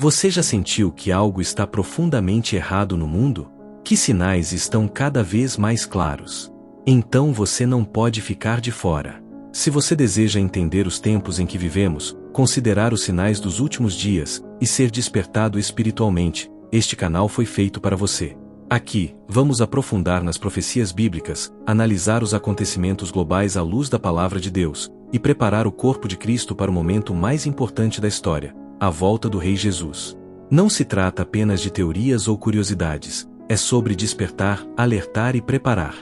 Você já sentiu que algo está profundamente errado no mundo? Que sinais estão cada vez mais claros? Então você não pode ficar de fora. Se você deseja entender os tempos em que vivemos, considerar os sinais dos últimos dias e ser despertado espiritualmente, este canal foi feito para você. Aqui, vamos aprofundar nas profecias bíblicas, analisar os acontecimentos globais à luz da palavra de Deus e preparar o corpo de Cristo para o momento mais importante da história, a volta do Rei Jesus. Não se trata apenas de teorias ou curiosidades, é sobre despertar, alertar e preparar.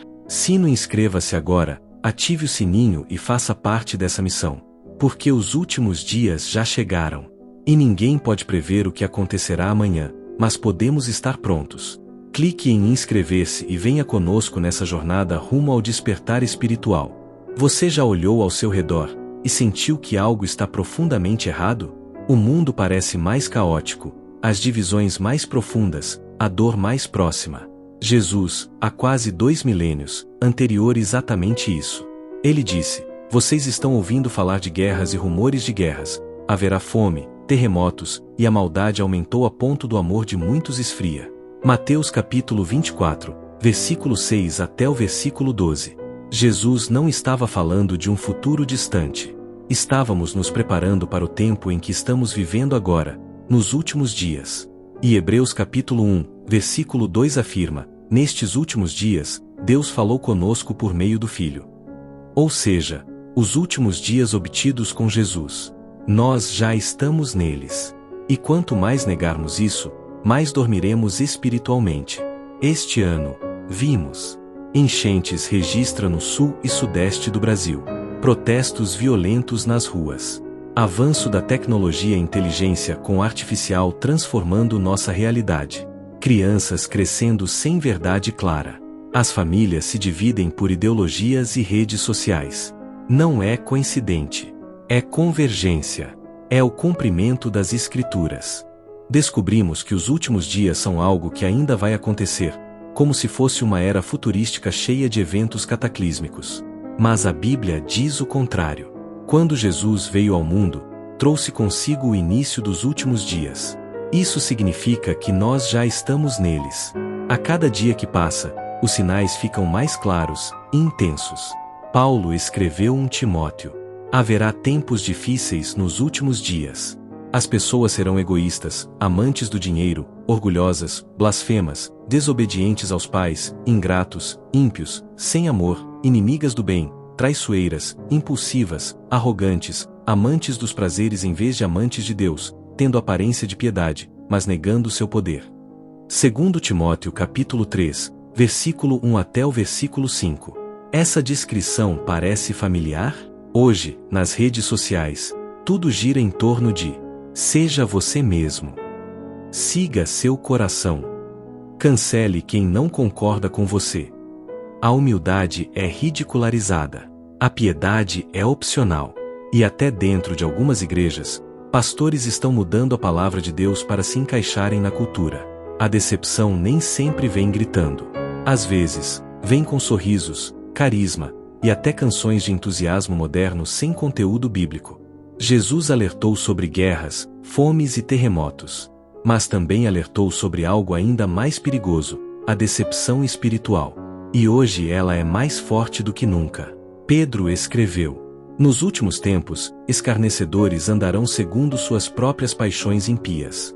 Inscreva-se agora, ative o sininho e faça parte dessa missão. Porque os últimos dias já chegaram. E ninguém pode prever o que acontecerá amanhã, mas podemos estar prontos. Clique em inscrever-se e venha conosco nessa jornada rumo ao despertar espiritual. Você já olhou ao seu redor e sentiu que algo está profundamente errado? O mundo parece mais caótico, as divisões mais profundas, a dor mais próxima. Jesus, há quase 2 milênios, anterior exatamente isso. Ele disse: vocês estão ouvindo falar de guerras e rumores de guerras. Haverá fome, terremotos, e a maldade aumentou a ponto do amor de muitos esfria. Mateus capítulo 24, versículo 6 até o versículo 12. Jesus não estava falando de um futuro distante. Estávamos nos preparando para o tempo em que estamos vivendo agora, nos últimos dias. E Hebreus capítulo 1, versículo 2 afirma: nestes últimos dias, Deus falou conosco por meio do Filho. Ou seja, os últimos dias obtidos com Jesus. Nós já estamos neles. E quanto mais negarmos isso, mais dormiremos espiritualmente. Este ano, vimos enchentes registra no sul e sudeste do Brasil. Protestos violentos nas ruas. Avanço da tecnologia e inteligência com artificial transformando nossa realidade. Crianças crescendo sem verdade clara. As famílias se dividem por ideologias e redes sociais. Não é coincidente. É convergência. É o cumprimento das Escrituras. Descobrimos que os últimos dias são algo que ainda vai acontecer, como se fosse uma era futurística cheia de eventos cataclísmicos. Mas a Bíblia diz o contrário. Quando Jesus veio ao mundo, trouxe consigo o início dos últimos dias. Isso significa que nós já estamos neles. A cada dia que passa, os sinais ficam mais claros e intensos. Paulo escreveu a Timóteo: haverá tempos difíceis nos últimos dias. As pessoas serão egoístas, amantes do dinheiro, orgulhosas, blasfemas, desobedientes aos pais, ingratos, ímpios, sem amor, inimigas do bem, traiçoeiras, impulsivas, arrogantes, amantes dos prazeres em vez de amantes de Deus, tendo aparência de piedade, mas negando seu poder. 2 Timóteo capítulo 3, versículo 1 até o versículo 5. Essa descrição parece familiar? Hoje, nas redes sociais, tudo gira em torno de: seja você mesmo. Siga seu coração. Cancele quem não concorda com você. A humildade é ridicularizada. A piedade é opcional. E até dentro de algumas igrejas, pastores estão mudando a palavra de Deus para se encaixarem na cultura. A decepção nem sempre vem gritando. Às vezes, vem com sorrisos, carisma, e até canções de entusiasmo moderno sem conteúdo bíblico. Jesus alertou sobre guerras, fomes e terremotos. Mas também alertou sobre algo ainda mais perigoso: a decepção espiritual. E hoje ela é mais forte do que nunca. Pedro escreveu: nos últimos tempos, escarnecedores andarão segundo suas próprias paixões impias.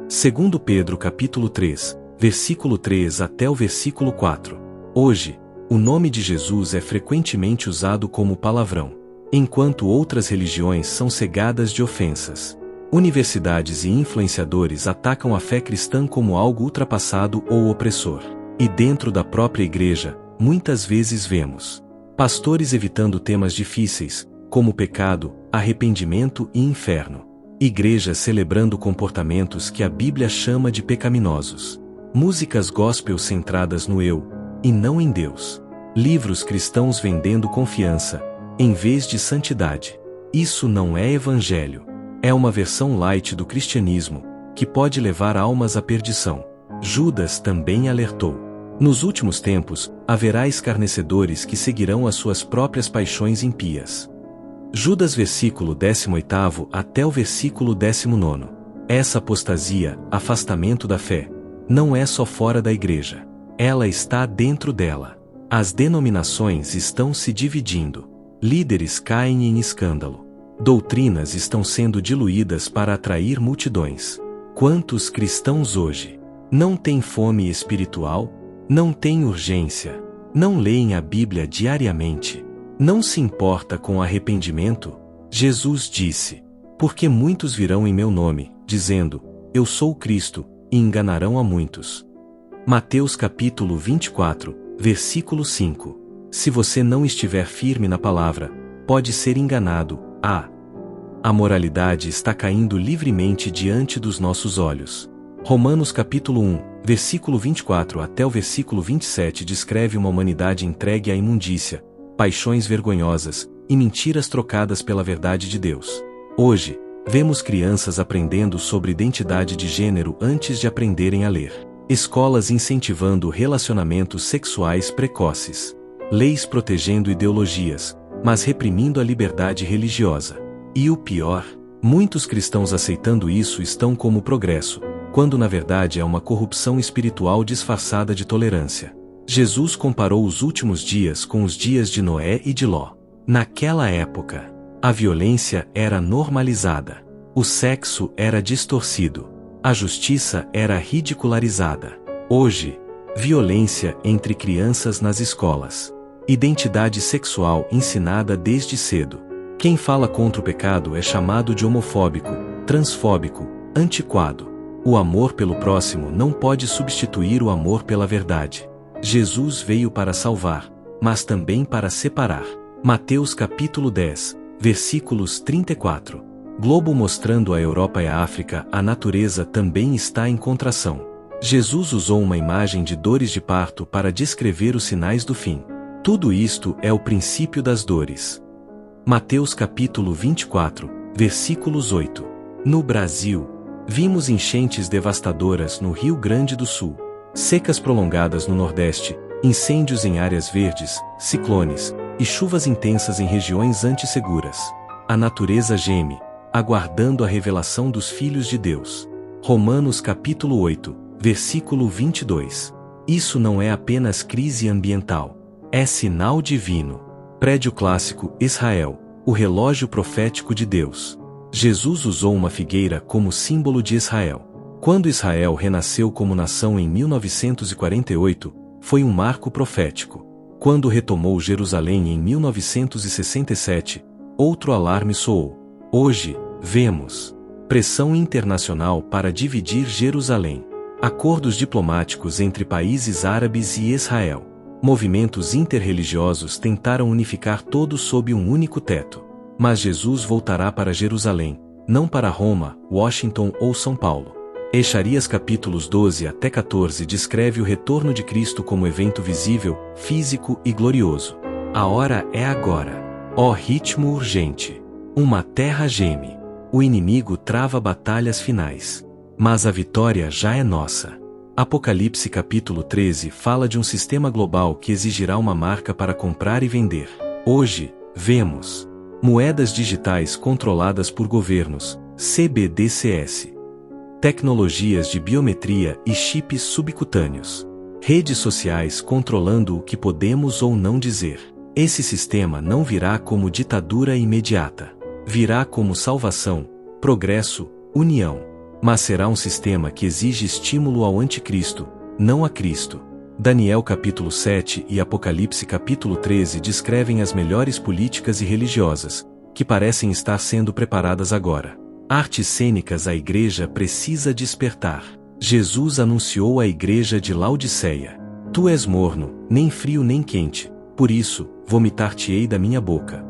2 Pedro capítulo 3, versículo 3 até o versículo 4. Hoje, o nome de Jesus é frequentemente usado como palavrão, enquanto outras religiões são cegadas de ofensas. Universidades e influenciadores atacam a fé cristã como algo ultrapassado ou opressor. E dentro da própria igreja, muitas vezes vemos pastores evitando temas difíceis, como pecado, arrependimento e inferno. Igrejas celebrando comportamentos que a Bíblia chama de pecaminosos. Músicas gospel centradas no eu, e não em Deus. Livros cristãos vendendo confiança, em vez de santidade. Isso não é evangelho. É uma versão light do cristianismo, que pode levar almas à perdição. Judas também alertou: nos últimos tempos, haverá escarnecedores que seguirão as suas próprias paixões impias. Judas versículo 18 até o versículo 19. Essa apostasia, afastamento da fé, não é só fora da igreja. Ela está dentro dela. As denominações estão se dividindo. Líderes caem em escândalo. Doutrinas estão sendo diluídas para atrair multidões. Quantos cristãos hoje não têm fome espiritual? Não têm urgência? Não leem a Bíblia diariamente? Não se importa com arrependimento? Jesus disse: porque muitos virão em meu nome, dizendo, eu sou o Cristo, e enganarão a muitos. Mateus capítulo 24, versículo 5. Se você não estiver firme na palavra, pode ser enganado. A moralidade está caindo livremente diante dos nossos olhos. Romanos capítulo 1, versículo 24 até o versículo 27 descreve uma humanidade entregue à imundícia, paixões vergonhosas e mentiras trocadas pela verdade de Deus. Hoje, vemos crianças aprendendo sobre identidade de gênero antes de aprenderem a ler. Escolas incentivando relacionamentos sexuais precoces. Leis protegendo ideologias, mas reprimindo a liberdade religiosa. E o pior, muitos cristãos aceitando isso estão como progresso, quando na verdade é uma corrupção espiritual disfarçada de tolerância. Jesus comparou os últimos dias com os dias de Noé e de Ló. Naquela época, a violência era normalizada. O sexo era distorcido. A justiça era ridicularizada. Hoje, violência entre crianças nas escolas. Identidade sexual ensinada desde cedo. Quem fala contra o pecado é chamado de homofóbico, transfóbico, antiquado. O amor pelo próximo não pode substituir o amor pela verdade. Jesus veio para salvar, mas também para separar. Mateus capítulo 10, versículos 34. Globo mostrando a Europa e a África, a natureza também está em contração. Jesus usou uma imagem de dores de parto para descrever os sinais do fim. Tudo isto é o princípio das dores. Mateus capítulo 24, versículos 8. No Brasil, vimos enchentes devastadoras no Rio Grande do Sul, secas prolongadas no Nordeste, incêndios em áreas verdes, ciclones e chuvas intensas em regiões antisseguras. A natureza geme, aguardando a revelação dos filhos de Deus. Romanos capítulo 8, versículo 22. Isso não é apenas crise ambiental. É sinal divino. Prédio clássico, Israel, o relógio profético de Deus. Jesus usou uma figueira como símbolo de Israel. Quando Israel renasceu como nação em 1948, foi um marco profético. Quando retomou Jerusalém em 1967, outro alarme soou. Hoje, vemos pressão internacional para dividir Jerusalém. Acordos diplomáticos entre países árabes e Israel. Movimentos interreligiosos tentaram unificar todos sob um único teto. Mas Jesus voltará para Jerusalém, não para Roma, Washington ou São Paulo. Echarias capítulos 12 até 14 descreve o retorno de Cristo como evento visível, físico e glorioso. A hora é agora. Ó ritmo urgente. Uma terra geme. O inimigo trava batalhas finais. Mas a vitória já é nossa. Apocalipse capítulo 13 fala de um sistema global que exigirá uma marca para comprar e vender. Hoje, vemos moedas digitais controladas por governos, CBDCs. Tecnologias de biometria e chips subcutâneos. Redes sociais controlando o que podemos ou não dizer. Esse sistema não virá como ditadura imediata. Virá como salvação, progresso, união. Mas será um sistema que exige estímulo ao anticristo, não a Cristo. Daniel capítulo 7 e Apocalipse capítulo 13 descrevem as melhores políticas e religiosas, que parecem estar sendo preparadas agora. Artes cênicas. A igreja precisa despertar. Jesus anunciou à igreja de Laodiceia: Tu és morno, nem frio nem quente, por isso, vomitar-te-ei da minha boca.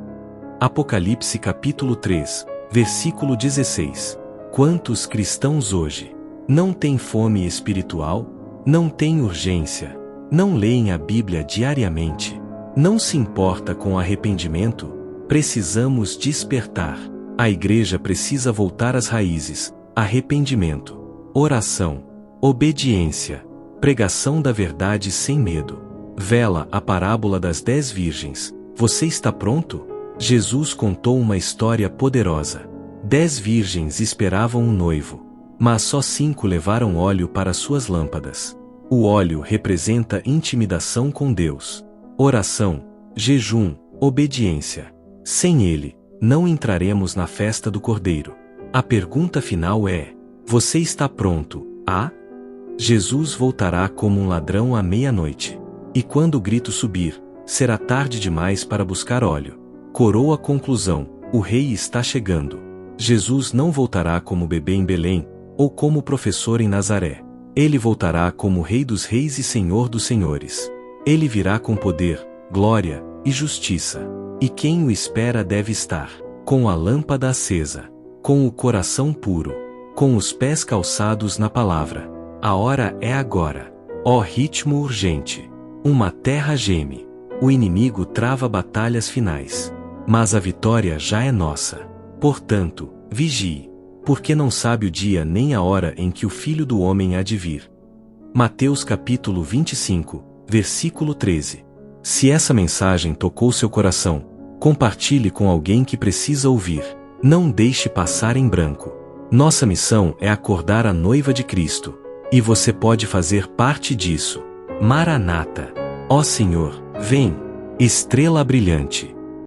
Apocalipse capítulo 3, versículo 16. Quantos cristãos hoje não têm fome espiritual? Não têm urgência? Não leem a Bíblia diariamente? Não se importa com arrependimento? Precisamos despertar. A igreja precisa voltar às raízes: arrependimento, oração, obediência, pregação da verdade sem medo. Vela a parábola das 10 virgens. Você está pronto? Jesus contou uma história poderosa. 10 virgens esperavam um noivo. mas só 5 levaram óleo para suas lâmpadas. O óleo representa intimidação com Deus, oração, jejum, obediência. Sem ele, não entraremos na festa do Cordeiro. A pergunta final é: você está pronto? Jesus voltará como um ladrão à meia-noite. E quando o grito subir, será tarde demais para buscar óleo. Coroa a conclusão: o rei está chegando. Jesus não voltará como bebê em Belém, ou como professor em Nazaré. Ele voltará como Rei dos Reis e Senhor dos Senhores. Ele virá com poder, glória e justiça. E quem o espera deve estar com a lâmpada acesa, com o coração puro, com os pés calçados na palavra. A hora é agora. Ó ritmo urgente! Uma terra geme. O inimigo trava batalhas finais. Mas a vitória já é nossa. Portanto, vigie, porque não sabe o dia nem a hora em que o Filho do Homem há de vir. Mateus capítulo 25, versículo 13. Se essa mensagem tocou seu coração, compartilhe com alguém que precisa ouvir. Não deixe passar em branco. Nossa missão é acordar a noiva de Cristo. E você pode fazer parte disso. Maranata! Ó Senhor, vem! Estrela brilhante!